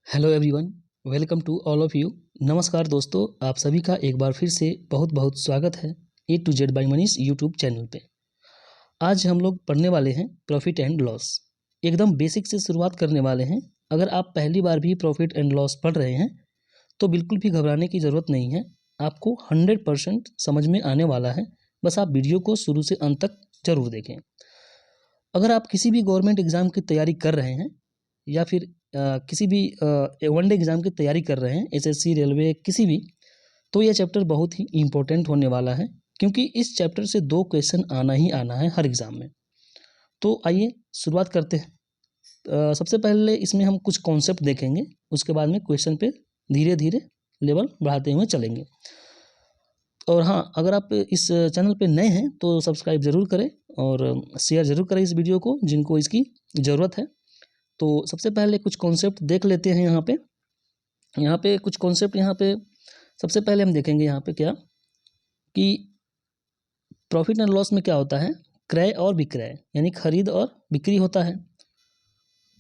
Hello everyone, welcome to all of you. नमस्कार दोस्तों, आप सभी का एक बार फिर से बहुत बहुत स्वागत है A to Z by Manish YouTube channel पे। आज हम लोग पढ़ने वाले हैं प्रॉफिट एंड लॉस। एकदम बेसिक से शुरुआत करने वाले हैं। अगर आप पहली बार भी प्रॉफिट एंड लॉस पढ़ रहे हैं तो बिल्कुल भी घबराने की ज़रूरत नहीं है। आपको 100% समझ में आने वाला है। बस आप वीडियो को शुरू से अंत तक जरूर देखें। अगर आप किसी भी गवर्नमेंट एग्ज़ाम की तैयारी कर रहे हैं या फिर किसी भी वनडे एग्ज़ाम की तैयारी कर रहे हैं, एसएससी, रेलवे, किसी भी, तो यह चैप्टर बहुत ही इम्पोर्टेंट होने वाला है, क्योंकि इस चैप्टर से 2 क्वेश्चन आना ही आना है हर एग्ज़ाम में। तो आइए शुरुआत करते हैं। सबसे पहले इसमें हम कुछ कॉन्सेप्ट देखेंगे, उसके बाद में क्वेश्चन पे धीरे धीरे लेवल बढ़ाते हुए चलेंगे। और हाँ, अगर आप इस चैनल पे नए हैं तो सब्सक्राइब ज़रूर करें और शेयर ज़रूर करें इस वीडियो को जिनको इसकी ज़रूरत है। तो सबसे पहले कुछ कॉन्सेप्ट देख लेते हैं। यहाँ पे कुछ कॉन्सेप्ट सबसे पहले हम देखेंगे यहाँ पे क्या कि प्रॉफिट एंड लॉस में क्या होता है, क्रय और विक्रय, यानी खरीद और बिक्री होता है।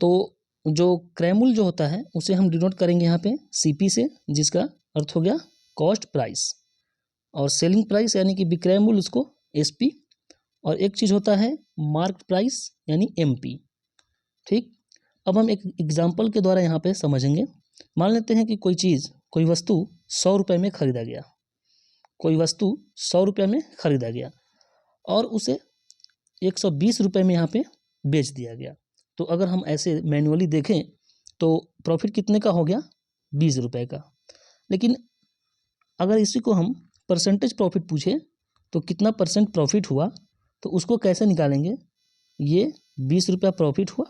तो जो क्रय मूल्य जो होता है उसे हम डिनोट करेंगे यहाँ पे सीपी से, जिसका अर्थ हो गया कॉस्ट प्राइस, और सेलिंग प्राइस यानी कि विक्रय मूल्य उसको एसपी, और एक चीज़ होता है मार्केट प्राइस यानी एमपी। ठीक, अब हम एक एग्जाम्पल के द्वारा यहाँ पे समझेंगे। मान लेते हैं कि कोई वस्तु 100 रुपये में खरीदा गया, और उसे 120 रुपये में यहाँ पे बेच दिया गया। तो अगर हम ऐसे मैनुअली देखें तो प्रॉफिट कितने का हो गया, 20 रुपये का। लेकिन अगर इसी को हम परसेंटेज प्रॉफिट पूछे तो कितना परसेंट प्रॉफिट हुआ, तो उसको कैसे निकालेंगे। ये 20 रुपया प्रॉफिट हुआ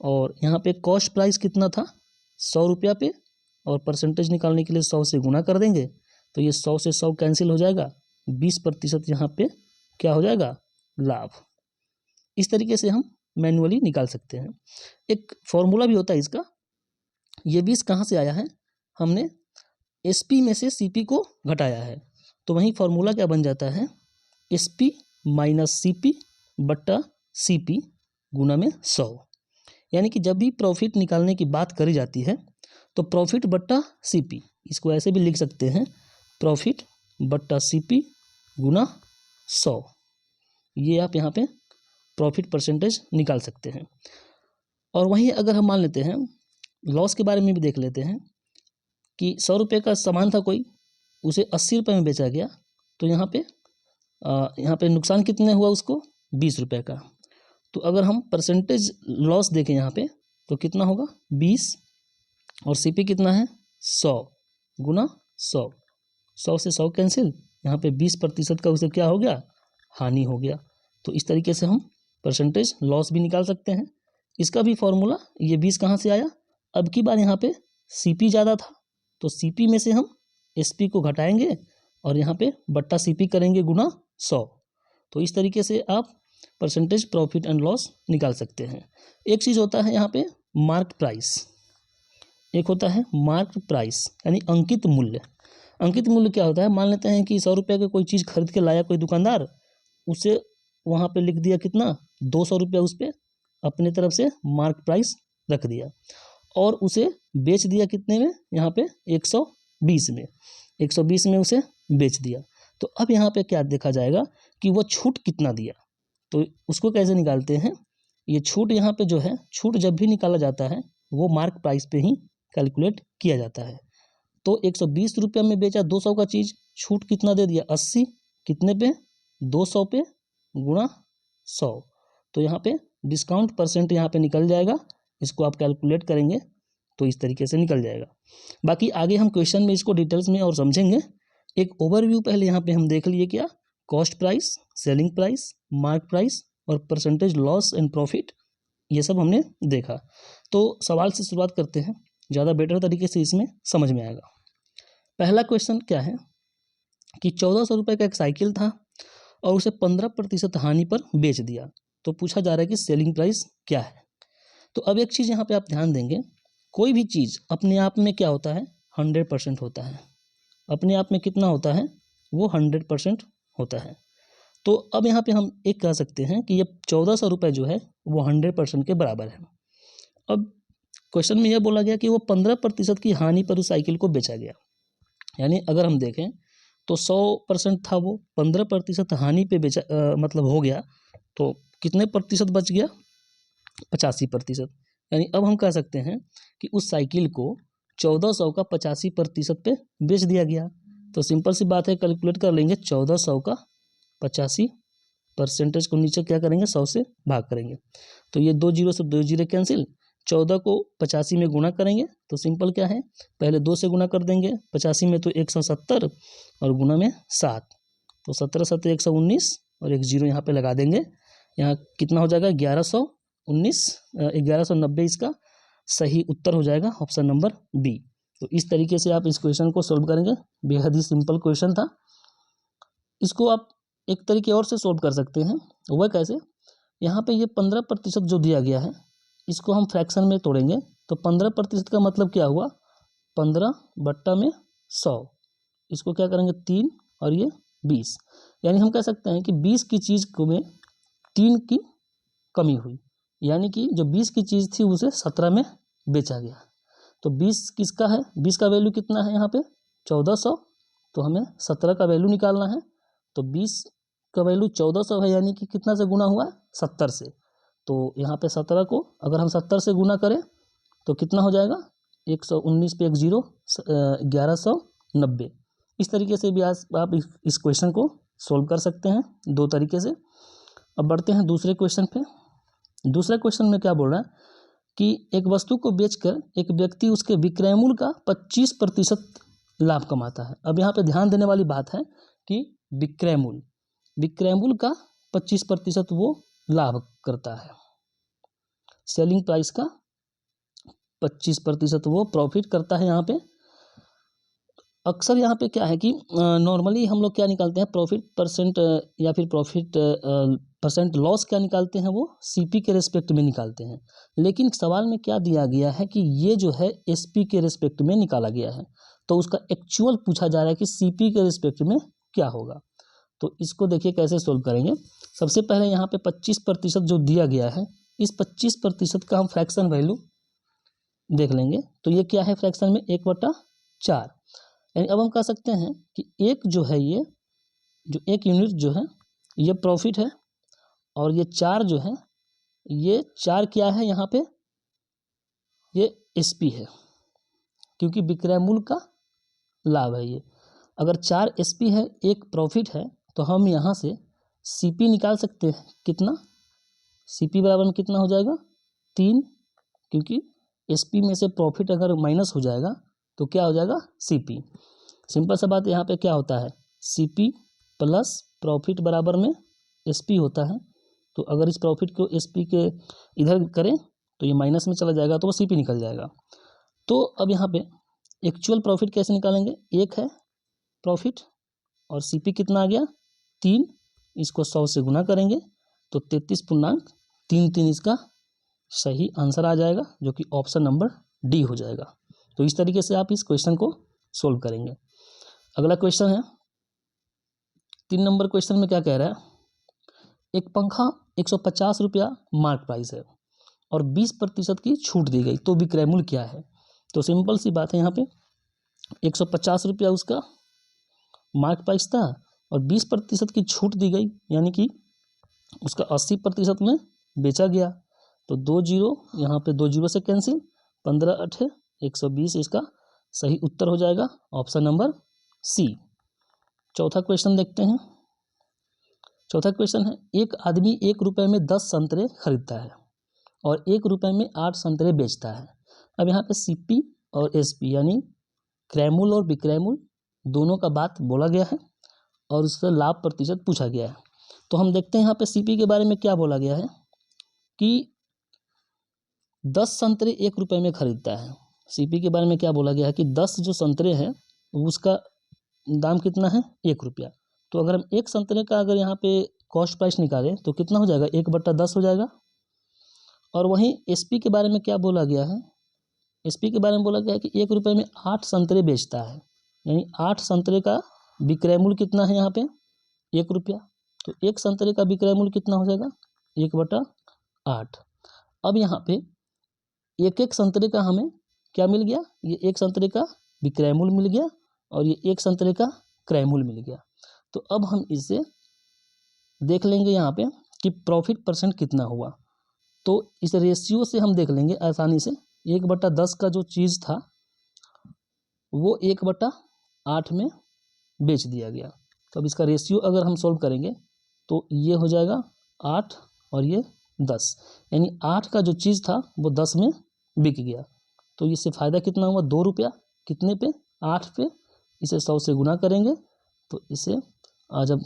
और यहाँ पे कॉस्ट प्राइस कितना था, 100 रुपया पे, और परसेंटेज निकालने के लिए 100 से गुना कर देंगे तो ये 100 से 100 कैंसिल हो जाएगा, 20% यहाँ पे क्या हो जाएगा, लाभ। इस तरीके से हम मैनुअली निकाल सकते हैं। एक फॉर्मूला भी होता है इसका। ये 20 कहाँ से आया है, हमने एसपी में से सीपी को घटाया है, तो वहीं फॉर्मूला क्या बन जाता है, एसपी माइनस सीपी बट्टा सीपी गुना में 100। यानी कि जब भी प्रॉफिट निकालने की बात करी जाती है तो प्रॉफिट बट्टा सीपी, इसको ऐसे भी लिख सकते हैं, प्रॉफिट बट्टा सीपी गुना 100। ये आप यहाँ पे प्रॉफिट परसेंटेज निकाल सकते हैं। और वहीं अगर हम मान लेते हैं लॉस के बारे में भी देख लेते हैं कि 100 रुपये का सामान था कोई, उसे 80 रुपये में बेचा गया, तो यहाँ पे नुकसान कितने हुआ उसको, 20 रुपये का। तो अगर हम परसेंटेज लॉस देखें यहाँ पे तो कितना होगा, 20, और सीपी कितना है, 100 गुना 100, 100 से 100 कैंसिल, यहाँ पे 20% का उसे क्या हो गया, हानि हो गया। तो इस तरीके से हम परसेंटेज लॉस भी निकाल सकते हैं। इसका भी फॉर्मूला, ये 20 कहाँ से आया, अब की बार यहाँ पे सीपी ज़्यादा था तो सीपी में से हम एसपी को घटाएंगे और यहाँ पे बट्टा सीपी करेंगे गुना 100। तो इस तरीके से आप परसेंटेज प्रॉफिट एंड लॉस निकाल सकते हैं। एक चीज़ होता है यहाँ पे मार्क प्राइस, एक होता है मार्क प्राइस यानी अंकित मूल्य। अंकित मूल्य क्या होता है, मान लेते हैं कि 100 रुपये का कोई चीज़ खरीद के लाया कोई दुकानदार, उसे वहाँ पे लिख दिया कितना, 200 रुपया, उस पर अपने तरफ से मार्क प्राइस रख दिया, और उसे बेच दिया कितने में, यहाँ पे 120 में, 120 में उसे बेच दिया। तो अब यहाँ पे क्या देखा जाएगा कि वो छूट कितना दिया, तो उसको कैसे निकालते हैं। ये छूट यहाँ पे जो है, छूट जब भी निकाला जाता है वो मार्क प्राइस पे ही कैलकुलेट किया जाता है। तो 120 रुपये में बेचा 200 का चीज़, छूट कितना दे दिया, 80, कितने पे, 200 पे गुणा 100। तो यहाँ पे डिस्काउंट परसेंट यहाँ पे निकल जाएगा, इसको आप कैलकुलेट करेंगे तो इस तरीके से निकल जाएगा। बाकी आगे हम क्वेश्चन में इसको डिटेल्स में और समझेंगे। एक ओवरव्यू पहले यहाँ पे हम देख लिए, क्या cost price, selling price, mark price और परसेंटेज लॉस एंड प्रॉफिट, ये सब हमने देखा। तो सवाल से शुरुआत करते हैं, ज़्यादा बेटर तरीके से इसमें समझ में आएगा। पहला क्वेश्चन क्या है कि 1400 रुपये का एक साइकिल था और उसे 15% हानि पर बेच दिया, तो पूछा जा रहा है कि सेलिंग प्राइस क्या है। तो अब एक चीज़ यहाँ पे आप ध्यान देंगे, कोई भी चीज़ अपने आप में क्या होता है, 100% होता है। अपने आप में कितना होता है, वो 100% होता है। तो अब यहाँ पे हम एक कह सकते हैं कि ये 1400 रुपये जो है वो 100% के बराबर है। अब क्वेश्चन में यह बोला गया कि वो 15% की हानि पर उस साइकिल को बेचा गया। यानी अगर हम देखें तो 100% था, वो 15% हानि पे बेचा मतलब हो गया, तो कितने प्रतिशत बच गया? 85%। यानी अब हम कह सकते हैं कि उस साइकिल को 1400 का 85% पे बेच दिया गया। तो सिंपल सी बात है, कैलकुलेट कर लेंगे 1400 का 85% को नीचे क्या करेंगे, 100 से भाग करेंगे, तो ये 2 जीरो से 2 जीरो कैंसिल, 14 को 85 में गुना करेंगे तो सिंपल क्या है, पहले 2 से गुना कर देंगे, 85 में तो 170 और गुना में 7, तो 17 7 119 और एक जीरो यहाँ पे लगा देंगे। यहाँ कितना हो जाएगा, 1119, 1190 इसका सही उत्तर हो जाएगा, ऑप्शन नंबर बी। तो इस तरीके से आप इस क्वेश्चन को सोल्व करेंगे। बेहद ही सिंपल क्वेश्चन था। इसको आप एक तरीके और से सोल्व कर सकते हैं। वह कैसे? यहाँ पे ये 15% जो दिया गया है, इसको हम फ्रैक्शन में तोड़ेंगे तो 15% का मतलब क्या हुआ, 15/100। इसको क्या करेंगे, 3 और ये 20, यानी हम कह सकते हैं कि 20 की चीज़ को में 3 की कमी हुई, यानी कि जो 20 की चीज़ थी उसे 17 में बेचा गया। तो 20 किसका है, 20 का वैल्यू कितना है यहाँ पे 1400, तो हमें 17 का वैल्यू निकालना है। तो 20 का वैल्यू 1400 है, यानी कि कितना से गुना हुआ, 70 से। तो यहाँ पे 17 को अगर हम 70 से गुना करें तो कितना हो जाएगा, 119 पे एक जीरो, 1190। इस तरीके से भी आज आप इस क्वेश्चन को सोल्व कर सकते हैं, दो तरीके से। अब बढ़ते हैं दूसरे क्वेश्चन पे। दूसरे क्वेश्चन में क्या बोल रहा है कि एक वस्तु को बेचकर एक व्यक्ति उसके विक्रय मूल्य का 25% लाभ कमाता है। अब यहाँ पे ध्यान देने वाली बात है कि विक्रय मूल्य का 25% वो लाभ करता है, सेलिंग प्राइस का 25% वो प्रॉफिट करता है। यहाँ पे अक्सर यहाँ पे क्या है कि नॉर्मली हम लोग क्या निकालते हैं, प्रॉफिट परसेंट या फिर प्रॉफिट परसेंट लॉस क्या निकालते हैं, वो सीपी के रेस्पेक्ट में निकालते हैं। लेकिन सवाल में क्या दिया गया है कि ये जो है एसपी के रेस्पेक्ट में निकाला गया है, तो उसका एक्चुअल पूछा जा रहा है कि सीपी के रेस्पेक्ट में क्या होगा। तो इसको देखिए कैसे सोल्व करेंगे। सबसे पहले यहाँ पे 25% जो दिया गया है, इस 25% का हम फ्रैक्शन वैल्यू देख लेंगे। तो ये क्या है फ्रैक्शन में, 1/4। यानी अब हम कह सकते हैं कि एक जो है, ये जो एक यूनिट जो है ये प्रॉफिट है, और ये 4 जो है, ये 4 क्या है यहाँ पे, ये एसपी है, क्योंकि विक्रय मूल्य का लाभ है ये। अगर 4 एसपी है, एक प्रॉफिट है, तो हम यहाँ से सीपी निकाल सकते हैं। कितना, सीपी बराबर में कितना हो जाएगा, 3, क्योंकि एसपी में से प्रॉफिट अगर माइनस हो जाएगा तो क्या हो जाएगा, सीपी। सिंपल सा बात, यहाँ पे क्या होता है, सीपी प्लस प्रॉफिट बराबर में एसपी होता है। तो अगर इस प्रॉफिट को एसपी के इधर करें तो ये माइनस में चला जाएगा, तो वो सीपी निकल जाएगा। तो अब यहाँ पे एक्चुअल प्रॉफिट कैसे निकालेंगे, एक है प्रॉफिट और सीपी कितना आ गया, 3, इसको 100 से गुना करेंगे तो 33.33 इसका सही आंसर आ जाएगा, जो कि ऑप्शन नंबर डी हो जाएगा। तो इस तरीके से आप इस क्वेश्चन को सोल्व करेंगे। अगला क्वेश्चन है 3 नंबर क्वेश्चन में क्या कह रहा है, एक पंखा 150 रुपया मार्क प्राइस है और 20% की छूट दी गई, तो विक्रय मूल्य क्या है। तो सिंपल सी बात है, यहाँ पे 150 रुपया उसका मार्क प्राइस था और 20% की छूट दी गई, यानी कि उसका 80% में बेचा गया। तो 2 जीरो यहाँ पे 2 जीरो से कैंसिल, 15 8 120 इसका सही उत्तर हो जाएगा, ऑप्शन नंबर सी। चौथा क्वेश्चन देखते हैं। चौथा क्वेश्चन है, एक आदमी 1 रुपये में 10 संतरे खरीदता है और 1 रुपये में 8 संतरे बेचता है। अब यहाँ पे सीपी और एसपी यानी क्रय मूल्य और विक्रय मूल्य दोनों का बात बोला गया है और उससे लाभ प्रतिशत पूछा गया है। तो हम देखते हैं यहाँ पे सीपी के बारे में क्या बोला गया है कि 10 संतरे 1 रुपये में खरीदता है। सीपी के बारे में क्या बोला गया है कि 10 जो संतरे हैं उसका दाम कितना है, 1 रुपया। तो अगर हम एक संतरे का अगर यहाँ पे कॉस्ट प्राइस निकालें तो कितना हो जाएगा, 1/10 हो जाएगा। और वहीं एसपी के बारे में क्या बोला गया है, एसपी के बारे में बोला गया है कि 1 रुपये में 8 संतरे बेचता है, यानी 8 संतरे का विक्रय मूल्य कितना है यहाँ पे, 1 रुपया। तो एक संतरे का विक्रय मूल्य कितना हो जाएगा, 1/8। अब यहाँ पे एक एक संतरे का हमें क्या मिल गया, ये एक संतरे का विक्रय मूल्य मिल गया और ये एक संतरे का क्रय मूल्य मिल गया। तो अब हम इसे देख लेंगे यहाँ पे कि प्रॉफिट परसेंट कितना हुआ। तो इस रेशियो से हम देख लेंगे आसानी से, 1/10 का जो चीज़ था वो 1/8 में बेच दिया गया। तो अब इसका रेशियो अगर हम सॉल्व करेंगे तो ये हो जाएगा 8 और ये 10, यानी 8 का जो चीज़ था वो 10 में बिक गया। तो इससे फ़ायदा कितना हुआ, 2 रुपया। कितने पे, 8 पे। इसे 100 से गुना करेंगे तो इसे जब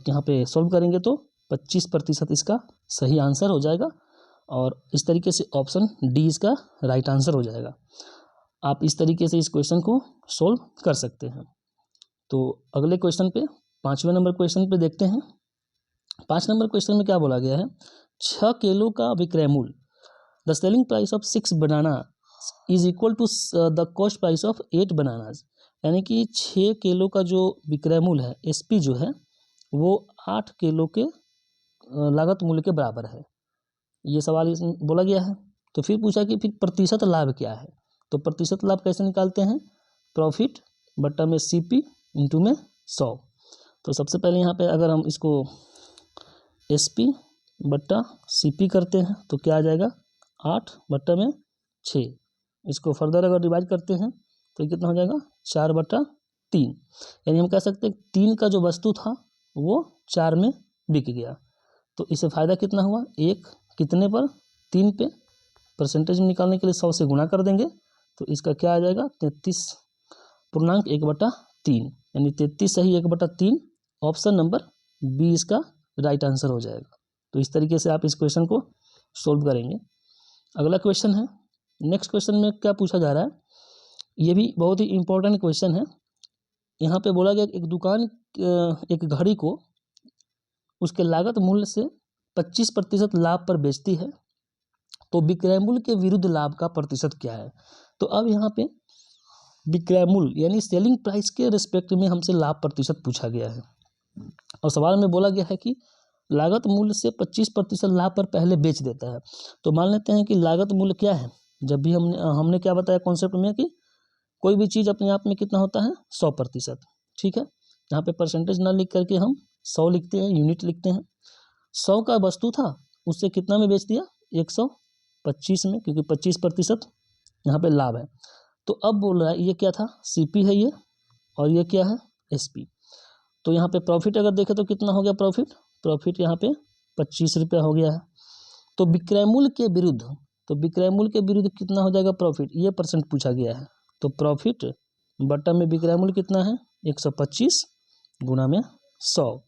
यहाँ पे सॉल्व करेंगे तो 25% इसका सही आंसर हो जाएगा। और इस तरीके से ऑप्शन डी इसका राइट आंसर हो जाएगा। आप इस तरीके से इस क्वेश्चन को सॉल्व कर सकते हैं। तो अगले क्वेश्चन पे, 5वें नंबर क्वेश्चन पे देखते हैं। 5 नंबर क्वेश्चन में क्या बोला गया है, 6 केलों का विक्रय मूल्य, the selling price of 6 banana is equal to the cost price of 8 bananas. यानी कि 6 केलों का जो विक्रय मूल्य है, एसपी जो है, वो 8 केलों के लागत मूल्य के बराबर है। ये सवाल इसमें बोला गया है। तो फिर पूछा कि फिर प्रतिशत लाभ क्या है। तो प्रतिशत लाभ कैसे निकालते हैं, प्रॉफिट बट्टा में सीपी इंटू में 100। तो सबसे पहले यहाँ पे अगर हम इसको एसपी बट्टा सीपी करते हैं तो क्या आ जाएगा, 8 बट्टा में 6। इसको फर्दर अगर डिवाइड करते हैं तो ये कितना हो जाएगा, 4/3। यानी हम कह सकते हैं 3 का जो वस्तु था वो 4 में बिक गया। तो इससे फ़ायदा कितना हुआ, 1 कितने पर, 3 पे। परसेंटेज में निकालने के लिए 100 से गुणा कर देंगे तो इसका क्या आ जाएगा, 33.1/3, यानी 33 सही 1/3। ऑप्शन नंबर बी इसका राइट आंसर हो जाएगा। तो इस तरीके से आप इस क्वेश्चन को सोल्व करेंगे। अगला क्वेश्चन है, नेक्स्ट क्वेश्चन में क्या पूछा जा रहा है, ये भी बहुत ही इम्पोर्टेंट क्वेश्चन है। यहाँ पे बोला गया एक दुकान एक घड़ी को उसके लागत मूल्य से 25% लाभ पर बेचती है, तो विक्रय मूल्य के विरुद्ध लाभ का प्रतिशत क्या है। तो अब यहाँ पे विक्रय मूल्य यानी सेलिंग प्राइस के रिस्पेक्ट में हमसे लाभ प्रतिशत पूछा गया है और सवाल में बोला गया है कि लागत मूल्य से 25% लाभ पर पहले बेच देता है। तो मान लेते हैं कि लागत मूल्य क्या है, जब भी हमने क्या बताया कॉन्सेप्ट में कि कोई भी चीज़ अपने आप में कितना होता है, 100%। ठीक है, यहाँ पे परसेंटेज ना लिख करके हम 100 लिखते हैं, यूनिट लिखते हैं। 100 का वस्तु था, उससे कितना में बेच दिया, 125 में, क्योंकि 25% यहाँ पे लाभ है। तो अब बोल रहा है ये क्या था, सीपी है ये, और ये क्या है, एसपी। तो यहाँ पे प्रॉफिट अगर देखें तो कितना हो गया, प्रॉफिट यहाँ पे 25 रुपया हो गया है। तो विक्रय मूल्य के विरुद्ध, तो विक्रय मूल्य के विरुद्ध कितना हो जाएगा प्रॉफिट, ये परसेंट पूछा गया है। तो प्रॉफिट बट्टा में विक्रय मूल्य कितना है, 125 गुना में 100।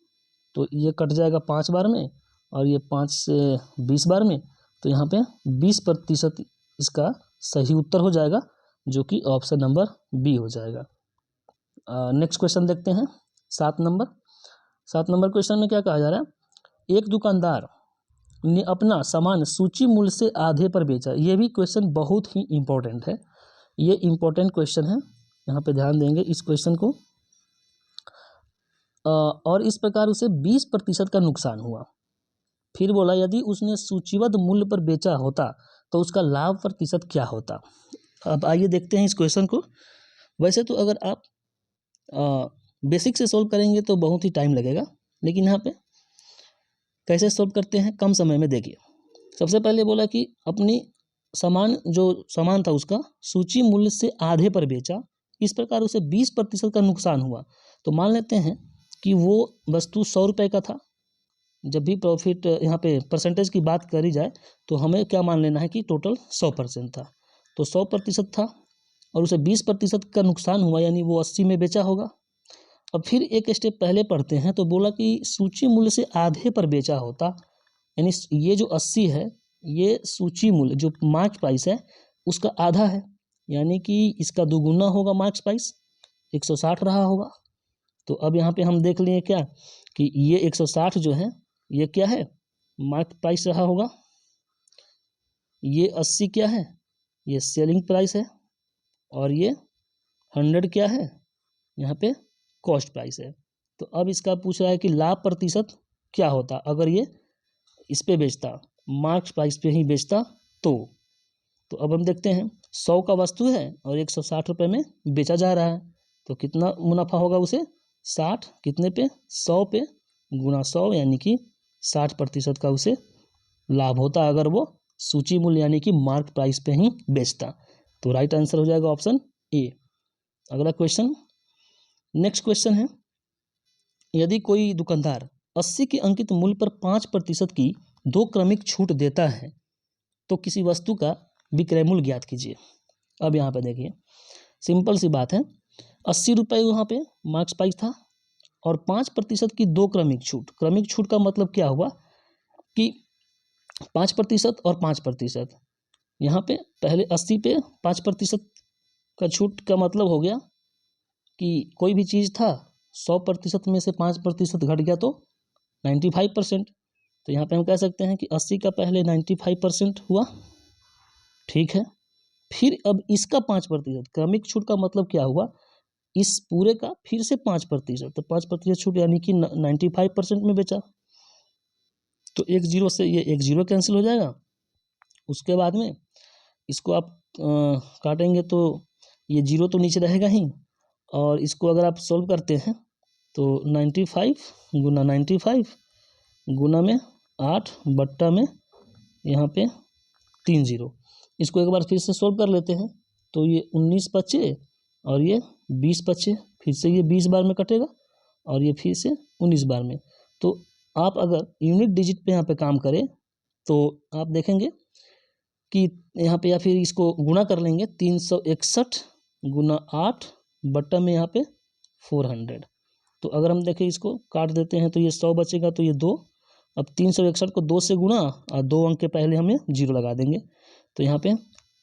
तो ये कट जाएगा 5 बार में और ये 5 से 20 बार में। तो यहाँ पे 20% इसका सही उत्तर हो जाएगा, जो कि ऑप्शन नंबर बी हो जाएगा। नेक्स्ट क्वेश्चन देखते हैं, 7 नंबर क्वेश्चन में क्या कहा जा रहा है, एक दुकानदार ने अपना सामान सूची मूल्य से आधे पर बेचा। ये भी क्वेश्चन बहुत ही इम्पोर्टेंट है, ये इम्पोर्टेंट क्वेश्चन है, यहाँ पे ध्यान देंगे इस क्वेश्चन को। और इस प्रकार उसे 20% का नुकसान हुआ। फिर बोला यदि उसने सूचीबद्ध मूल्य पर बेचा होता तो उसका लाभ प्रतिशत क्या होता। अब आइए देखते हैं इस क्वेश्चन को। वैसे तो अगर आप बेसिक से सोल्व करेंगे तो बहुत ही टाइम लगेगा, लेकिन यहाँ पे कैसे सोल्व करते हैं, कम समय में। देखिए, सबसे पहले बोला कि अपनी जो सामान था उसका सूची मूल्य से आधे पर बेचा, इस प्रकार उसे 20% का नुकसान हुआ। तो मान लेते हैं कि वो वस्तु 100 रुपये का था। जब भी प्रॉफिट यहाँ पे परसेंटेज की बात करी जाए तो हमें क्या मान लेना है कि टोटल 100% था। तो 100% था और उसे 20% का नुकसान हुआ, यानी वो 80 में बेचा होगा। अब फिर एक स्टेप पहले पढ़ते हैं, तो बोला कि सूची मूल्य से आधे पर बेचा होता, यानी ये जो 80 है ये सूची मूल्य जो मार्केट प्राइस है उसका आधा है, यानी कि इसका दुगुना होगा मार्केट प्राइस, 160 रहा होगा। तो अब यहाँ पे हम देख लिए क्या कि ये 160 जो है ये क्या है, मार्केट प्राइस रहा होगा। ये 80 क्या है, ये सेलिंग प्राइस है, और ये 100 क्या है, यहाँ पे कॉस्ट प्राइस है। तो अब इसका पूछ रहा है कि लाभ प्रतिशत क्या होता अगर ये इस पे बेचता, मार्केट प्राइस पे ही बेचता। तो तो अब हम देखते हैं 100 का वस्तु है और 160 रुपये में बेचा जा रहा है, तो कितना मुनाफा होगा उसे, 60 कितने पे, 100 पे गुना 100 यानी कि 60% का उसे लाभ होता अगर वो सूची मूल्य यानी कि मार्क प्राइस पे ही बेचता। तो राइट आंसर हो जाएगा ऑप्शन ए। अगला क्वेश्चन, नेक्स्ट क्वेश्चन है, यदि कोई दुकानदार 80 के अंकित मूल्य पर 5% की 2 क्रमिक छूट देता है तो किसी वस्तु का विक्रय मूल्य ज्ञात कीजिए। अब यहाँ पे देखिए सिंपल सी बात है, 80 रुपये वहाँ पे मार्क्स प्राइस था और 5% की 2 क्रमिक छूट। क्रमिक छूट का मतलब क्या हुआ कि 5% और 5%। यहाँ पे पहले 80 पे 5% का छूट का मतलब हो गया कि कोई भी चीज़ था 100% में से 5% घट गया तो 95%। तो यहाँ पे हम कह सकते हैं कि 80 का पहले 95% हुआ, ठीक है। फिर अब इसका 5%, क्रमिक छूट का मतलब क्या हुआ, इस पूरे का फिर से 5%, तो 5% छूट यानी कि 95% में बेचा। तो एक जीरो से ये एक जीरो कैंसिल हो जाएगा। उसके बाद में इसको आप काटेंगे तो ये जीरो तो नीचे रहेगा ही, और इसको अगर आप सोल्व करते हैं तो 95 गुना 95 गुना में 8 बट्टा में यहाँ पे 3 जीरो। इसको एक बार फिर से सोल्व कर लेते हैं तो ये 19 बचे और ये 20 बचे, फिर से ये 20 बार में कटेगा और ये फिर से 19 बार में। तो आप अगर यूनिट डिजिट पे यहाँ पे काम करें तो आप देखेंगे कि यहाँ पे या फिर इसको गुणा कर लेंगे 361 गुना 8 बट्टा में यहाँ पे 400। तो अगर हम देखें इसको काट देते हैं तो ये 100 बचेगा, तो ये 2। अब 361 को 2 से गुणा और 2 अंक के पहले हमें जीरो लगा देंगे, तो यहाँ पे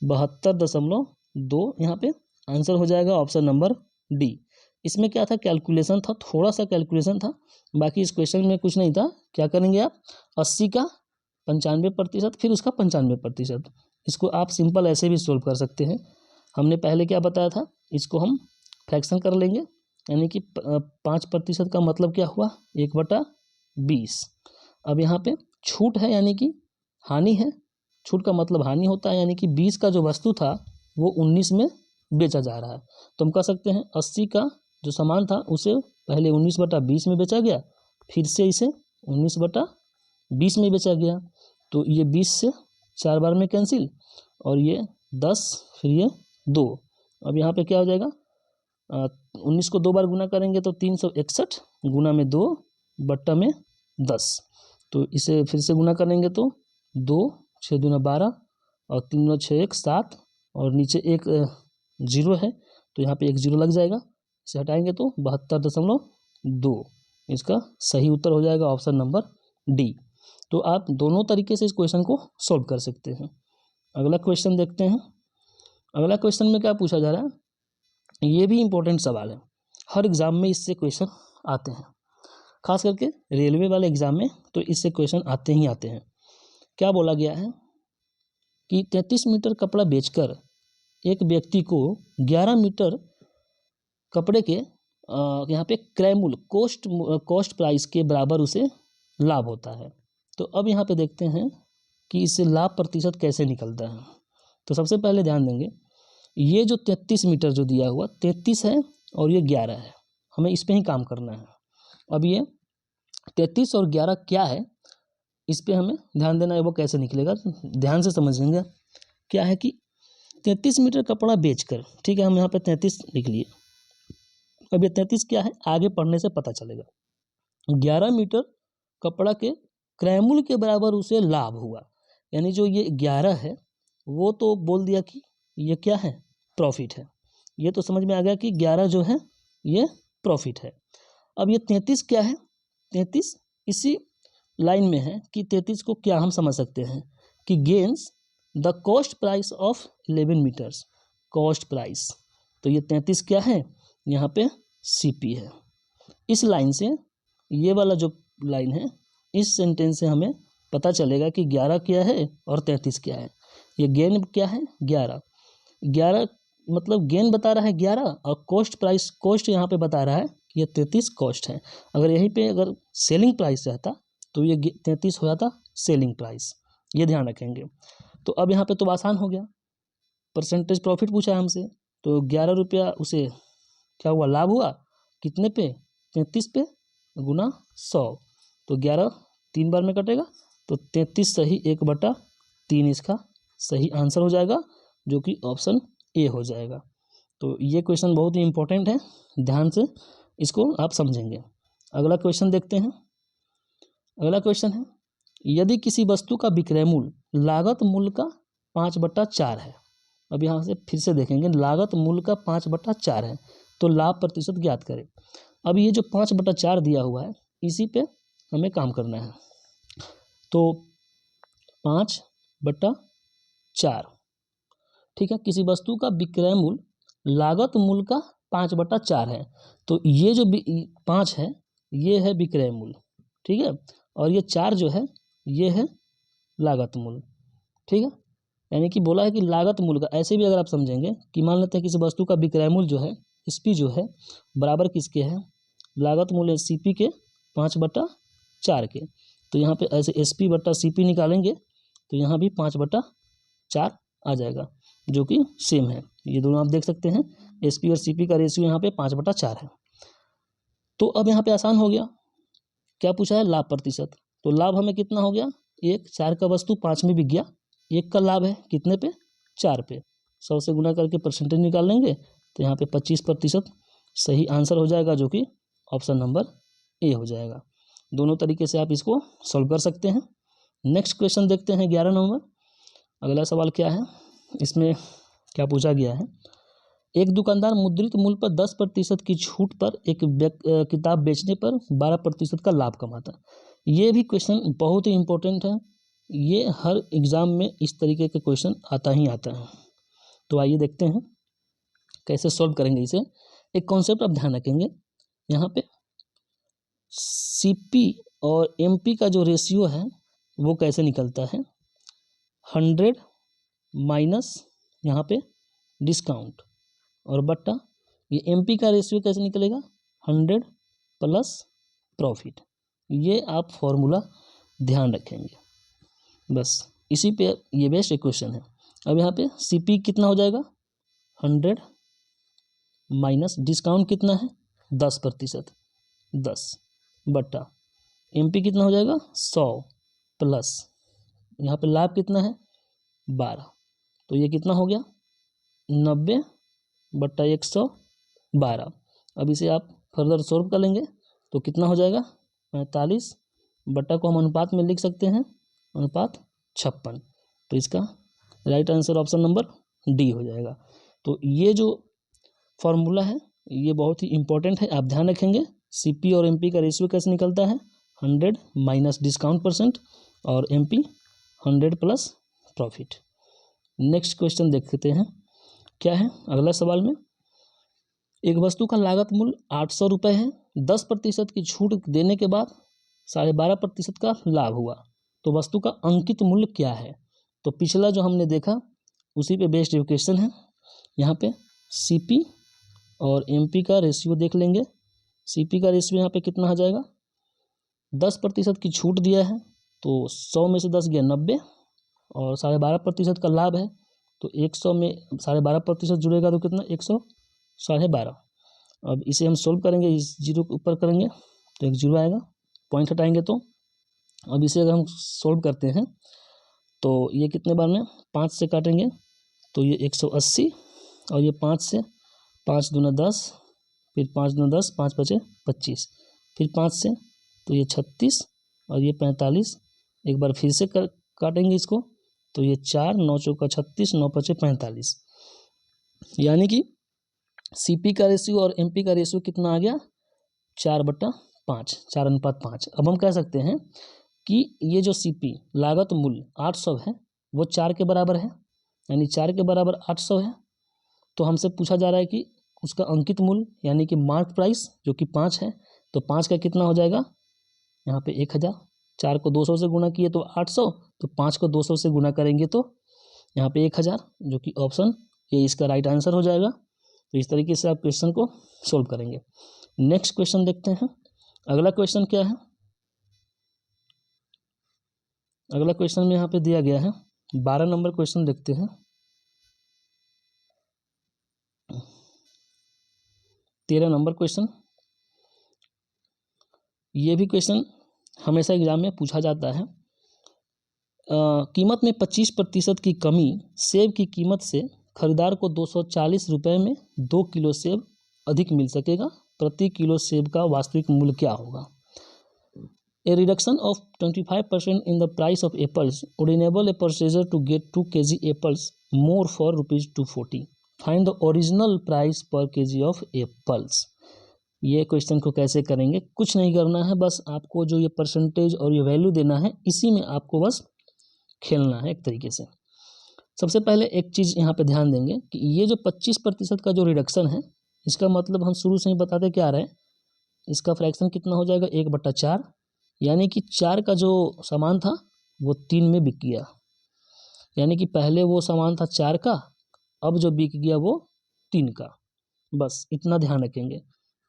72.2 यहाँ पे आंसर हो जाएगा ऑप्शन नंबर डी। इसमें क्या था, कैलकुलेशन था, थोड़ा सा कैलकुलेशन था, बाकी इस क्वेश्चन में कुछ नहीं था। क्या करेंगे आप, 80 का 95% फिर उसका 95%, इसको आप सिंपल ऐसे भी सोल्व कर सकते हैं। हमने पहले क्या बताया था, इसको हम फ्रैक्शन कर लेंगे, यानी कि 5% का मतलब क्या हुआ, 1/20। अब यहाँ पे छूट है यानी कि हानि है, छूट का मतलब हानि होता है, यानी कि 20 का जो वस्तु था वो 19 में बेचा जा रहा है। तो हम कह सकते हैं 80 का जो सामान था उसे पहले 19/20 में बेचा गया, फिर से इसे 19/20 में बेचा गया। तो ये 20 से 4 बार में कैंसिल और ये 10 फिर ये 2। अब यहाँ पे क्या हो जाएगा, 19 को 2 बार गुना करेंगे तो 361 गुना में 2 बट्टा में 10। तो इसे फिर से गुना करेंगे तो 2 6 दूना 12 और 3 9 6 1 7 और नीचे एक जीरो है तो यहाँ पे एक जीरो लग जाएगा, इसे हटाएंगे तो 72.2। इसका सही उत्तर हो जाएगा ऑप्शन नंबर डी। तो आप दोनों तरीके से इस क्वेश्चन को सॉल्व कर सकते हैं। अगला क्वेश्चन देखते हैं। अगला क्वेश्चन में क्या पूछा जा रहा है, ये भी इम्पोर्टेंट सवाल है, हर एग्ज़ाम में इससे क्वेश्चन आते हैं, खास करके रेलवे वाले एग्ज़ाम में तो इससे क्वेश्चन आते ही आते हैं। क्या बोला गया है कि 33 मीटर कपड़ा बेचकर एक व्यक्ति को 11 मीटर कपड़े के यहाँ पे क्रय मूल्य कॉस्ट प्राइस के बराबर उसे लाभ होता है। तो अब यहाँ पे देखते हैं कि इससे लाभ प्रतिशत कैसे निकलता है। तो सबसे पहले ध्यान देंगे, ये जो 33 मीटर जो दिया हुआ 33 है और ये 11 है, हमें इस पे ही काम करना है। अब ये 33 और 11 क्या है, इस पे हमें ध्यान देना है, वो कैसे निकलेगा ध्यान से समझेंगे। क्या है कि 33 मीटर कपड़ा बेचकर, ठीक है, हम यहाँ पे 33 लिख लिए। अब ये 33 क्या है, आगे पढ़ने से पता चलेगा। 11 मीटर कपड़ा के क्रय मूल्य के बराबर उसे लाभ हुआ, यानी जो ये 11 है वो तो बोल दिया कि ये क्या है, प्रॉफिट है। ये तो समझ में आ गया कि 11 जो है ये प्रॉफिट है। अब ये 33 क्या है, 33 इसी लाइन में है कि 33 को क्या हम समझ सकते हैं कि gains the cost price of 11 metres, cost price. तो ये 33 क्या है, यहाँ पे सीपी है। इस लाइन से ये वाला जो लाइन है, इस सेंटेंस से हमें पता चलेगा कि 11 क्या है और 33 क्या है। ये गेन क्या है, 11 मतलब गेन बता रहा है 11 और कॉस्ट प्राइस, कॉस्ट यहाँ पे बता रहा है कि ये 33 कॉस्ट है। अगर यहीं पे अगर सेलिंग प्राइस रहता तो ये 33 हो जाता सेलिंग प्राइस, ये ध्यान रखेंगे। तो अब यहाँ पे तो आसान हो गया, परसेंटेज प्रॉफिट पूछा है हमसे, तो 11 रुपया उसे क्या हुआ, लाभ हुआ, कितने पे, 33 पे गुना 100, तो 11 3 बार में कटेगा, तो 33 सही 1/3 इसका सही आंसर हो जाएगा, जो कि ऑप्शन ए हो जाएगा। तो ये क्वेश्चन बहुत ही इंपॉर्टेंट है, ध्यान से इसको आप समझेंगे। अगला क्वेश्चन देखते हैं। अगला क्वेश्चन है, यदि किसी वस्तु का विक्रय मूल्य लागत मूल्य का 5/4 है। अब यहाँ से फिर से देखेंगे, लागत मूल्य का 5/4 है, तो लाभ प्रतिशत ज्ञात करें। अब ये जो 5/4 दिया हुआ है, इसी पे हमें काम करना है। तो 5/4, ठीक है, किसी वस्तु का विक्रय मूल्य लागत मूल्य का 5/4 है, तो ये जो 5 है ये है विक्रय मूल्य, ठीक है, और ये 4 जो है ये है लागत मूल्य, ठीक है। यानी कि बोला है कि लागत मूल्य का, ऐसे भी अगर आप समझेंगे कि मान लेते हैं किसी वस्तु का विक्रय मूल्य जो है एसपी जो है बराबर किसके है, लागत मूल्य सीपी के 5/4 के, तो यहाँ पे ऐसे एसपी बट्टा सीपी निकालेंगे तो यहाँ भी 5/4 आ जाएगा, जो कि सेम है। ये दोनों आप देख सकते हैं, एसपी और सीपी का रेशियो यहाँ पे 5/4 है। तो अब यहाँ पे आसान हो गया, क्या पूछा है, लाभ प्रतिशत। तो लाभ हमें कितना हो गया, 1, 4 का वस्तु 5 में बिक गया, 1 का लाभ है कितने पे, 4 पे, 100 से गुना करके परसेंटेज निकाल लेंगे, तो यहाँ पे 25% सही आंसर हो जाएगा, जो कि ऑप्शन नंबर ए हो जाएगा। दोनों तरीके से आप इसको सॉल्व कर सकते हैं। नेक्स्ट क्वेश्चन देखते हैं 11 नंबर। अगला सवाल क्या है, इसमें क्या पूछा गया है, एक दुकानदार मुद्रित मूल्य पर 10% की छूट पर एक किताब बेचने पर 12% का लाभ कमाता है। ये भी क्वेश्चन बहुत ही इंपॉर्टेंट है, ये हर एग्जाम में इस तरीके के क्वेश्चन आता ही आता है। तो आइए देखते हैं कैसे सॉल्व करेंगे इसे। एक कॉन्सेप्ट आप ध्यान रखेंगे, यहाँ पे सीपी और एमपी का जो रेशियो है वो कैसे निकलता है, 100 माइनस यहाँ पे डिस्काउंट और बट्टा ये एमपी का रेशियो कैसे निकलेगा, 100 प्लस प्रॉफिट। ये आप फॉर्मूला ध्यान रखेंगे, बस इसी पे ये बेस्ट इक्वेशन है। अब यहाँ पे सीपी कितना हो जाएगा, 100 माइनस डिस्काउंट कितना है 10%, 10 बट्टा एमपी कितना हो जाएगा 100 प्लस यहाँ पे लाभ कितना है 12, तो ये कितना हो गया 90 बट्टा 112। अब इसे आप फर्दर सॉल्व कर लेंगे तो कितना हो जाएगा 45 बट्टा को हम अनुपात में लिख सकते हैं, अनुपात 56, तो इसका right answer option number D हो जाएगा। तो ये जो फॉर्मूला है ये बहुत ही इंपॉर्टेंट है, आप ध्यान रखेंगे। सीपी और एमपी का रेशियो कैसे निकलता है, 100 माइनस डिस्काउंट परसेंट और MP 100 plus profit. Next question देखते हैं क्या है। अगला सवाल में एक वस्तु का लागत मूल्य 800 रुपये है, 10% की छूट देने के बाद 12.5% का लाभ हुआ, तो वस्तु का अंकित मूल्य क्या है। तो पिछला जो हमने देखा उसी पे बेस्ड क्वेश्चन है। यहाँ पे सीपी और एमपी का रेशियो देख लेंगे। सीपी का रेशियो यहाँ पे कितना आ जाएगा, 10% की छूट दिया है तो 100 में से 10 गया 90 और 12.5% का लाभ है, तो 100 में 12.5% जुड़ेगा तो कितना 100.5। अब इसे हम सोल्व करेंगे, इस जीरो के ऊपर करेंगे तो एक जीरो आएगा, पॉइंट हटाएंगे तो। अब इसे अगर हम सोल्व करते हैं तो ये कितने बार में 5 से काटेंगे तो ये 180 और ये 5 से 5 दूना 10, फिर 5 दूना 10, 5 बचे 25, फिर 5 से तो ये 36 और ये 45, एक बार फिर से काटेंगे इसको तो ये 4 9 चौका 36, 9 बचे 45, यानी कि सीपी का रेशियो और एमपी का रेशियो कितना आ गया 4/5, 4:5। अब हम कह सकते हैं कि ये जो सीपी लागत मूल्य 800 है वो 4 के बराबर है, यानी 4 के बराबर 800 है। तो हमसे पूछा जा रहा है कि उसका अंकित मूल्य यानी कि मार्क प्राइस जो कि 5 है, तो 5 का कितना हो जाएगा यहाँ पे 1000, 4 को 200 से गुना किए तो 800, तो 5 को 200 से गुना करेंगे तो यहाँ पे 1000, जो कि ऑप्शन ये इसका राइट आंसर हो जाएगा। तो इस तरीके से आप क्वेश्चन को सोल्व करेंगे। नेक्स्ट क्वेश्चन देखते हैं। अगला क्वेश्चन क्या है, अगला क्वेश्चन में यहाँ पे दिया गया है 12 नंबर क्वेश्चन देखते हैं। 13 नंबर क्वेश्चन, ये भी क्वेश्चन हमेशा एग्जाम में पूछा जाता है। कीमत में 25% की कमी, सेब की कीमत से खरीदार को 240 रुपये में 2 किलो सेब अधिक मिल सकेगा, प्रति किलो सेब का वास्तविक मूल्य क्या होगा। A reduction of 25% in the price of apples would enable a purchaser to get 2 kg apples more for ₹240. Find the original price per kg of apples. ये क्वेश्चन को कैसे करेंगे, कुछ नहीं करना है, बस आपको जो ये परसेंटेज और ये वैल्यू देना है, इसी में आपको बस खेलना है एक तरीके से। सबसे पहले एक चीज़ यहाँ पे ध्यान देंगे कि ये जो 25% का जो रिडक्शन है, इसका मतलब हम शुरू से ही बताते क्या रहे, इसका फ्रैक्शन कितना हो जाएगा, 1/4, यानी कि 4 का जो सामान था वो 3 में बिक गया, यानी कि पहले वो सामान था 4 का, अब जो बिक गया वो 3 का, बस इतना ध्यान रखेंगे।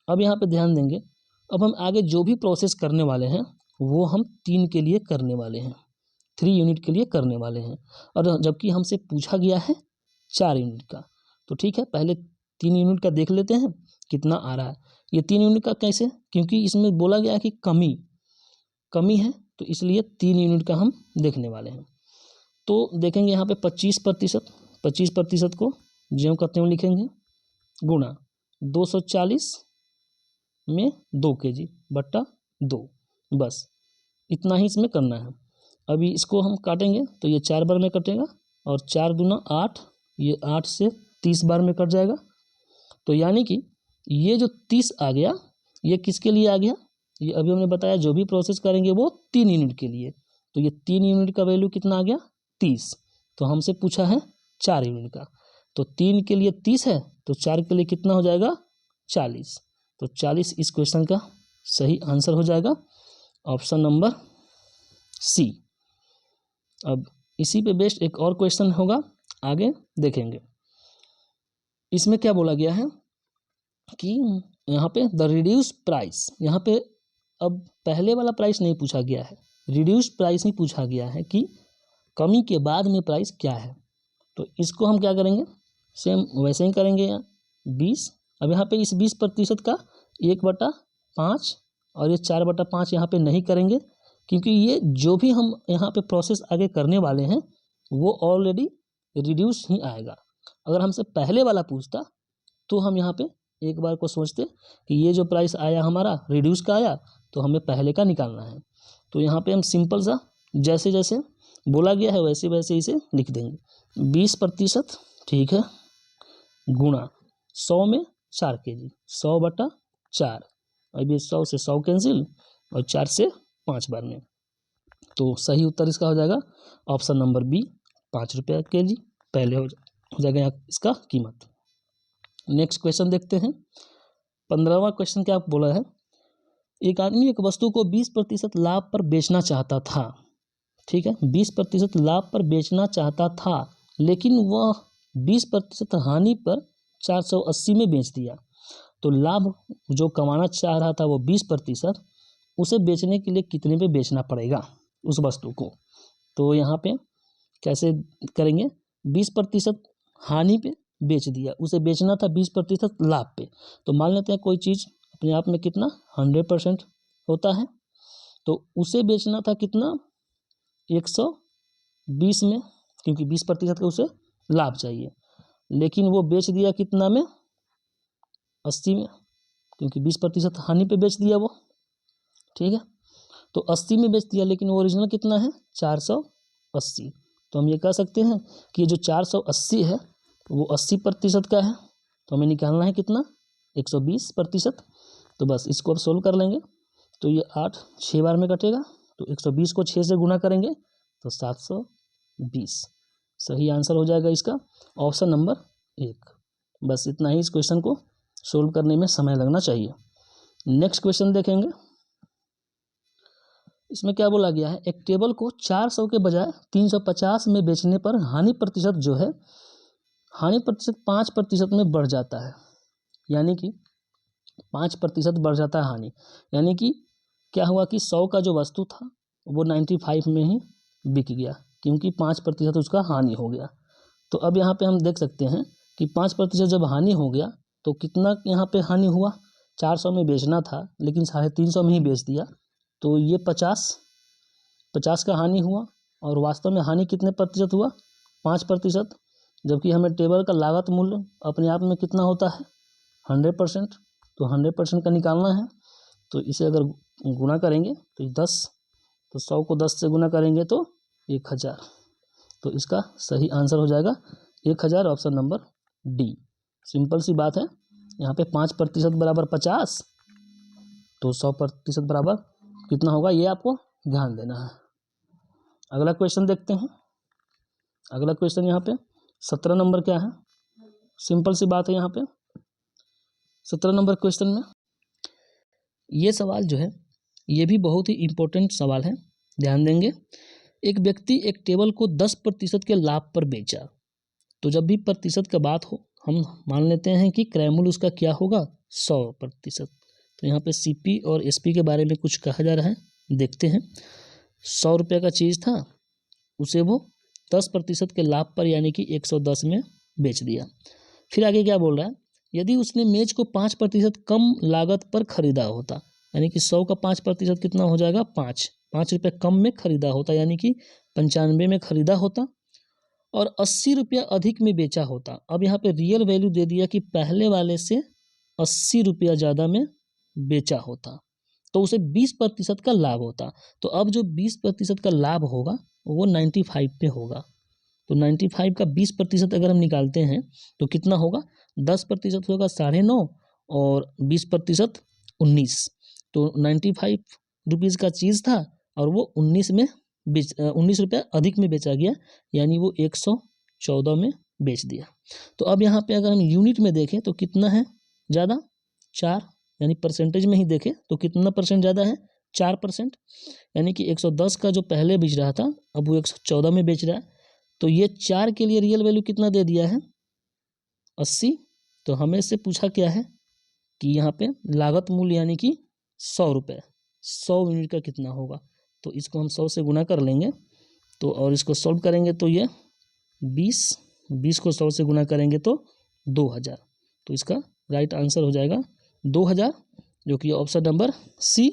अब यहाँ पे ध्यान देंगे, अब हम आगे जो भी प्रोसेस करने वाले हैं वो हम 3 के लिए करने वाले हैं, 3 यूनिट के लिए करने वाले हैं, और जबकि हमसे पूछा गया है 4 यूनिट का। तो ठीक है, पहले 3 यूनिट का देख लेते हैं कितना आ रहा है। ये 3 यूनिट का कैसे, क्योंकि इसमें बोला गया कि कमी है, तो इसलिए 3 यूनिट का हम देखने वाले हैं। तो देखेंगे यहाँ पे 25% को ज्यों का त्यों लिखेंगे, गुणा 240 में 2 kg बट्टा 2, बस इतना ही इसमें करना है। अभी इसको हम काटेंगे तो ये 4 बार में कटेगा, और 4 दूना 8, ये 8 से 30 बार में कट जाएगा। तो यानी कि ये जो 30 आ गया, ये किसके लिए आ गया, ये अभी हमने बताया जो भी प्रोसेस करेंगे वो 3 यूनिट के लिए। तो ये 3 यूनिट का वैल्यू कितना आ गया, 30। तो हमसे पूछा है 4 यूनिट का, तो 3 के लिए 30 है, तो 4 के लिए कितना हो जाएगा, 40। तो 40 इस क्वेश्चन का सही आंसर हो जाएगा, ऑप्शन नंबर सी। अब इसी पे बेस्ड एक और क्वेश्चन होगा, आगे देखेंगे। इसमें क्या बोला गया है कि यहाँ पे द रिड्यूस प्राइस, यहाँ पे अब पहले वाला प्राइस नहीं पूछा गया है, रिड्यूस प्राइस ही पूछा गया है कि कमी के बाद में प्राइस क्या है। तो इसको हम क्या करेंगे, सेम वैसे ही करेंगे, यहाँ 20। अब यहाँ पे इस 20% का 1/5 और ये 4/5 यहाँ पे नहीं करेंगे, क्योंकि ये जो भी हम यहाँ पे प्रोसेस आगे करने वाले हैं वो ऑलरेडी रिड्यूस ही आएगा। अगर हमसे पहले वाला पूछता तो हम यहाँ पे एक बार को सोचते कि ये जो प्राइस आया हमारा रिड्यूस का आया, तो हमें पहले का निकालना है। तो यहाँ पे हम सिंपल सा जैसे जैसे बोला गया है वैसे वैसे इसे लिख देंगे। 20%, ठीक है, गुणा 100 में 4 kg, 100/4। अब ये 100 से 100 कैंसिल, और 4 से 5 बार में। तो सही उत्तर इसका हो जाएगा ऑप्शन नंबर बी, 5 रुपये kg पहले हो जाएगा यहाँ इसका कीमत। नेक्स्ट क्वेश्चन देखते हैं। 15वां क्वेश्चन क्या बोला है, एक आदमी एक वस्तु को 20% लाभ पर बेचना चाहता था, ठीक है, 20% लाभ पर बेचना चाहता था, लेकिन वह 20% हानि पर 480 में बेच दिया। तो लाभ जो कमाना चाह रहा था वो 20%, उसे बेचने के लिए कितने पे बेचना पड़ेगा उस वस्तु को। तो यहाँ पे कैसे करेंगे, 20% हानि पे बेच दिया, उसे बेचना था 20% लाभ पे। तो मान लेते हैं कोई चीज़ अपने आप में कितना 100% होता है, तो उसे बेचना था कितना 120 में, क्योंकि 20% का उसे लाभ चाहिए, लेकिन वो बेच दिया कितना में 80 में, क्योंकि 20% हानि पे बेच दिया वो, ठीक है। तो 80 में बेच दिया, लेकिन वो ओरिजिनल कितना है 480। तो हम ये कह सकते हैं कि ये जो 480 है वो 80% का है, तो हमें निकालना है कितना 120%। तो बस इसको अब सोल्व कर लेंगे, तो ये 8 6 बार में कटेगा, तो 120 को 6 से गुना करेंगे तो 720। सही आंसर हो जाएगा इसका ऑप्शन नंबर 1। बस इतना ही इस क्वेश्चन को सोल्व करने में समय लगना चाहिए। नेक्स्ट क्वेश्चन देखेंगे। इसमें क्या बोला गया है, एक टेबल को 400 के बजाय 350 में बेचने पर हानि प्रतिशत जो है, हानि प्रतिशत 5% में बढ़ जाता है, यानी कि 5% बढ़ जाता है हानि। यानी कि क्या हुआ कि 100 का जो वस्तु था वो 95 में ही बिक गया, क्योंकि 5% उसका हानि हो गया। तो अब यहाँ पे हम देख सकते हैं कि 5% जब हानि हो गया तो कितना यहाँ पे हानि हुआ, 400 में बेचना था लेकिन 350 में ही बेच दिया, तो ये 50 का हानि हुआ। और वास्तव में हानि कितने प्रतिशत हुआ, 5%, जबकि हमें टेबल का लागत मूल्य अपने आप में कितना होता है, 100%। तो 100% का निकालना है, तो इसे अगर गुना करेंगे तो 10, तो 100 को 10 से गुना करेंगे तो 1000। तो इसका सही आंसर हो जाएगा 1000, ऑप्शन नंबर डी। सिंपल सी बात है, यहाँ पे 5% बराबर 50, तो 100% बराबर कितना होगा, ये आपको ध्यान देना है। अगला क्वेश्चन देखते हैं। अगला क्वेश्चन यहाँ पे 17 नंबर क्या है, सिंपल सी बात है। यहाँ पे 17 नंबर क्वेश्चन में ये सवाल जो है ये भी बहुत ही इम्पोर्टेंट सवाल है, ध्यान देंगे। एक व्यक्ति एक टेबल को 10% के लाभ पर बेचा, तो जब भी प्रतिशत का बात हो हम मान लेते हैं कि क्रय मूल्य उसका क्या होगा, 100%। तो यहाँ पे सीपी और एसपी के बारे में कुछ कहा जा रहा है, देखते हैं। 100 रुपये का चीज़ था, उसे वो 10% के लाभ पर यानी कि 110 में बेच दिया। फिर आगे क्या बोल रहा है, यदि उसने मेज को 5% कम लागत पर खरीदा होता, यानी कि 100 का 5% कितना हो जाएगा, 5 रुपये कम में खरीदा होता, यानी कि 95 में खरीदा होता और 80 रुपया अधिक में बेचा होता। अब यहाँ पे रियल वैल्यू दे दिया कि पहले वाले से 80 रुपया ज़्यादा में बेचा होता, तो उसे 20% का लाभ होता। तो अब जो 20% का लाभ होगा वो 95 पे होगा। तो 95 का 20% अगर हम निकालते हैं तो कितना होगा, 10% होगा 9.5 और 20% 19। तो 95 रुपीज़ का चीज़ था और वो 19 रुपया अधिक में बेचा गया, यानी वो 114 में बेच दिया। तो अब यहाँ पे अगर हम यूनिट में देखें तो कितना है ज़्यादा, 4, यानी परसेंटेज में ही देखें तो कितना परसेंट ज़्यादा है, 4%। यानी कि 110 का जो पहले बेच रहा था अब वो 114 में बेच रहा है। तो ये 4 के लिए रियल वैल्यू कितना दे दिया है, 80। तो हमें से पूछा क्या है कि यहाँ पे लागत मूल्य यानी कि 100 रुपये, 100 यूनिट का कितना होगा। तो इसको हम 100 से गुना कर लेंगे, तो और इसको सॉल्व करेंगे तो ये 20 को 100 से गुना करेंगे तो 2000। तो इसका राइट आंसर हो जाएगा 2000, जो कि ऑप्शन नंबर सी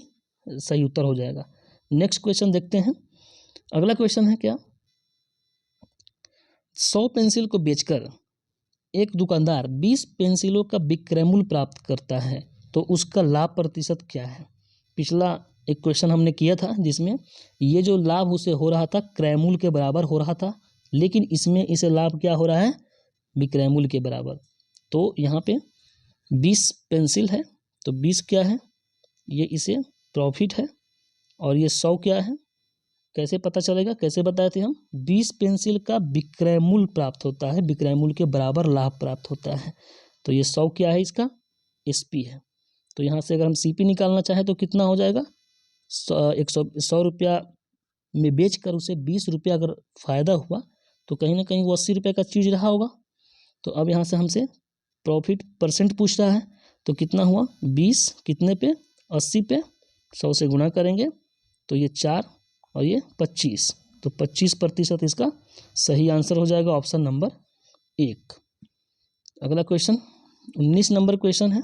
सही उत्तर हो जाएगा। नेक्स्ट क्वेश्चन देखते हैं। अगला क्वेश्चन है क्या, 100 पेंसिल को बेचकर एक दुकानदार 20 पेंसिलों का विक्रय मूल्य प्राप्त करता है, तो उसका लाभ प्रतिशत क्या है। पिछला एक क्वेश्चन हमने किया था जिसमें ये जो लाभ उसे हो रहा था क्रय मूल्य के बराबर हो रहा था, लेकिन इसमें इसे लाभ क्या हो रहा है, विक्रय मूल्य के बराबर। तो यहाँ पे 20 पेंसिल है, तो 20 क्या है, ये इसे प्रॉफिट है, और ये 100 क्या है, कैसे पता चलेगा, कैसे बताए थे हम, 20 पेंसिल का विक्रय मूल्य प्राप्त होता है, विक्रय मूल्य के बराबर लाभ प्राप्त होता है। तो ये 100 क्या है, इसका एसपी है। तो यहाँ से अगर हम सीपी निकालना चाहें तो कितना हो जाएगा, 100 रुपया में बेचकर उसे 20 रुपया अगर फ़ायदा हुआ तो कहीं ना कहीं वो 80 रुपये का चीज़ रहा होगा। तो अब यहाँ से हमसे प्रॉफिट परसेंट पूछ रहा है, तो कितना हुआ, 20 कितने पे, 80 पे, 100 से गुना करेंगे तो ये 4 और ये 25, तो 25% इसका सही आंसर हो जाएगा, ऑप्शन नंबर 1। अगला क्वेश्चन 19 नंबर क्वेश्चन है,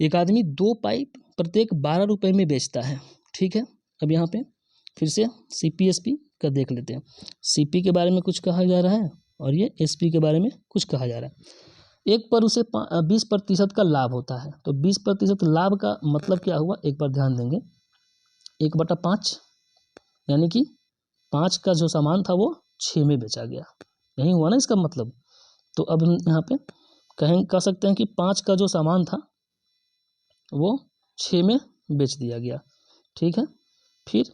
एक आदमी 2 पाइप प्रत्येक 12 रुपये में बेचता है, ठीक है। अब यहाँ पे फिर से CPSP का देख लेते हैं। CP के बारे में कुछ कहा जा रहा है और ये SP के बारे में कुछ कहा जा रहा है। एक पर उसे 20% का लाभ होता है, तो 20% लाभ का मतलब क्या हुआ, एक बार ध्यान देंगे, 1/5 यानी कि 5 का जो सामान था वो 6 में बेचा गया, यही हुआ ना इसका मतलब। तो अब हम यहाँ पे कह सकते हैं कि 5 का जो सामान था वो 6 में बेच दिया गया, ठीक है। फिर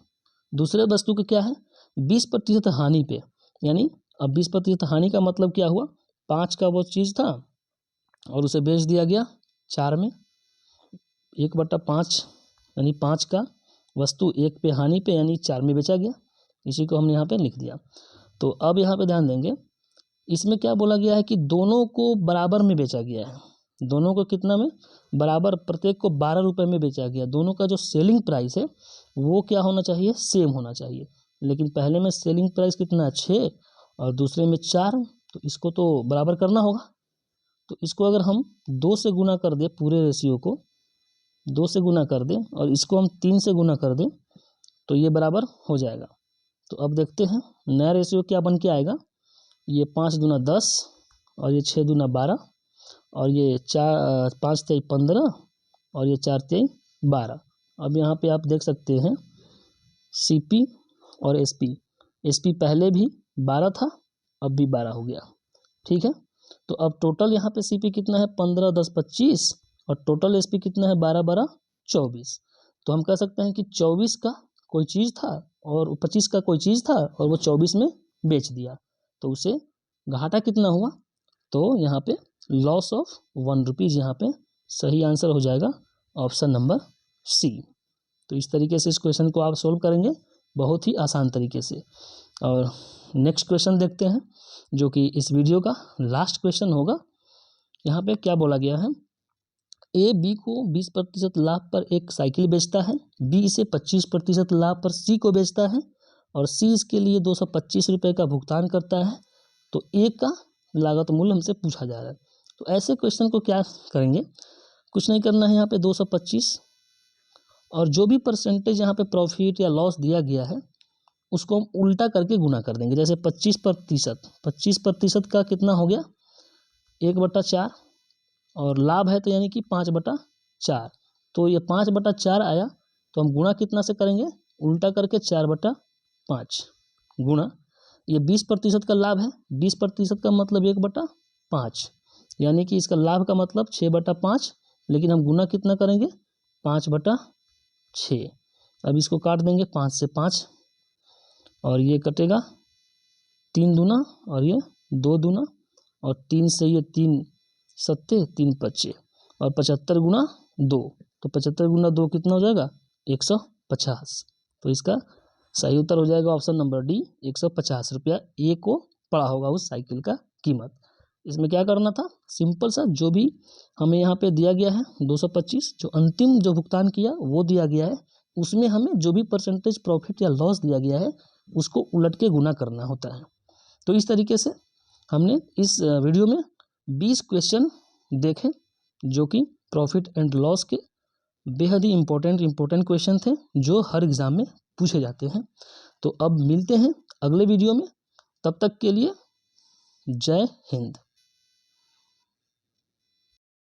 दूसरे वस्तु का क्या है, 20% हानि पे, यानी अब 20% हानि का मतलब क्या हुआ, 5 का वो चीज़ था और उसे बेच दिया गया 4 में, 1/5 यानी 5 का वस्तु 1 पे हानि पे यानी 4 में बेचा गया, इसी को हमने यहाँ पे लिख दिया। तो अब यहाँ पे ध्यान देंगे, इसमें क्या बोला गया है कि दोनों को बराबर में बेचा गया है, दोनों को कितना में, बराबर, प्रत्येक को 12 रुपये में बेचा गया। दोनों का जो सेलिंग प्राइस है वो क्या होना चाहिए, सेम होना चाहिए, लेकिन पहले में सेलिंग प्राइस कितना है 6 और दूसरे में 4, तो इसको तो बराबर करना होगा। तो इसको अगर हम 2 से गुना कर दें, पूरे रेशियो को 2 से गुना कर दें और इसको हम 3 से गुना कर दें तो ये बराबर हो जाएगा। तो अब देखते हैं नया रेशियो क्या बन के आएगा। ये 5 दूना 10 और ये 6 दूना 12 और ये 5 तेई 15 और ये 4 तेई 12। अब यहाँ पे आप देख सकते हैं CP और SP पहले भी 12 था, अब भी 12 हो गया। ठीक है, तो अब टोटल यहाँ पे CP कितना है 15 10 25 और टोटल SP कितना है 12 12 24। तो हम कह सकते हैं कि 24 का कोई चीज़ था और 25 का कोई चीज़ था और वो 24 में बेच दिया, तो उसे घाटा कितना हुआ। तो यहाँ पे लॉस ऑफ 1 रुपीज़ यहाँ पे सही आंसर हो जाएगा ऑप्शन नंबर C। तो इस तरीके से इस क्वेश्चन को आप सोल्व करेंगे बहुत ही आसान तरीके से। और नेक्स्ट क्वेश्चन देखते हैं जो कि इस वीडियो का लास्ट क्वेश्चन होगा। यहाँ पे क्या बोला गया है, A B को 20% लाभ पर एक साइकिल बेचता है, B इसे 25% लाभ पर C को बेचता है और C इसके लिए 225 रुपये का भुगतान करता है। तो A का लागत मूल्य हमसे पूछा जा रहा है। तो ऐसे क्वेश्चन को क्या करेंगे, कुछ नहीं करना है, यहाँ पे 225 और जो भी परसेंटेज यहाँ पे प्रॉफिट या लॉस दिया गया है उसको हम उल्टा करके गुना कर देंगे। जैसे 25% का कितना हो गया 1/4 और लाभ है तो यानी कि 5/4। तो ये 5/4 आया, तो हम गुणा कितना से करेंगे, उल्टा करके 4/5 गुणा। ये 20% का लाभ है, 20% का मतलब 1/5 यानी कि इसका लाभ का मतलब 6/5, लेकिन हम गुना कितना करेंगे 5/6। अब इसको काट देंगे 5 से 5 और ये कटेगा 3 दूना और ये 2 दूना और 3 से ये 3 सत्ते 3 पच्चे और 75 गुना 2, तो 75 गुना 2 कितना हो जाएगा 150। तो इसका सही उत्तर हो जाएगा ऑप्शन नंबर D 150 रुपया A को पड़ा होगा उस साइकिल का कीमत। इसमें क्या करना था, सिंपल सा जो भी हमें यहाँ पे दिया गया है 225, जो अंतिम जो भुगतान किया वो दिया गया है, उसमें हमें जो भी परसेंटेज प्रॉफिट या लॉस दिया गया है उसको उलट के गुना करना होता है। तो इस तरीके से हमने इस वीडियो में 20 क्वेश्चन देखे जो कि प्रॉफिट एंड लॉस के बेहद ही इम्पोर्टेंट क्वेश्चन थे जो हर एग्ज़ाम में पूछे जाते हैं। तो अब मिलते हैं अगले वीडियो में, तब तक के लिए जय हिंद।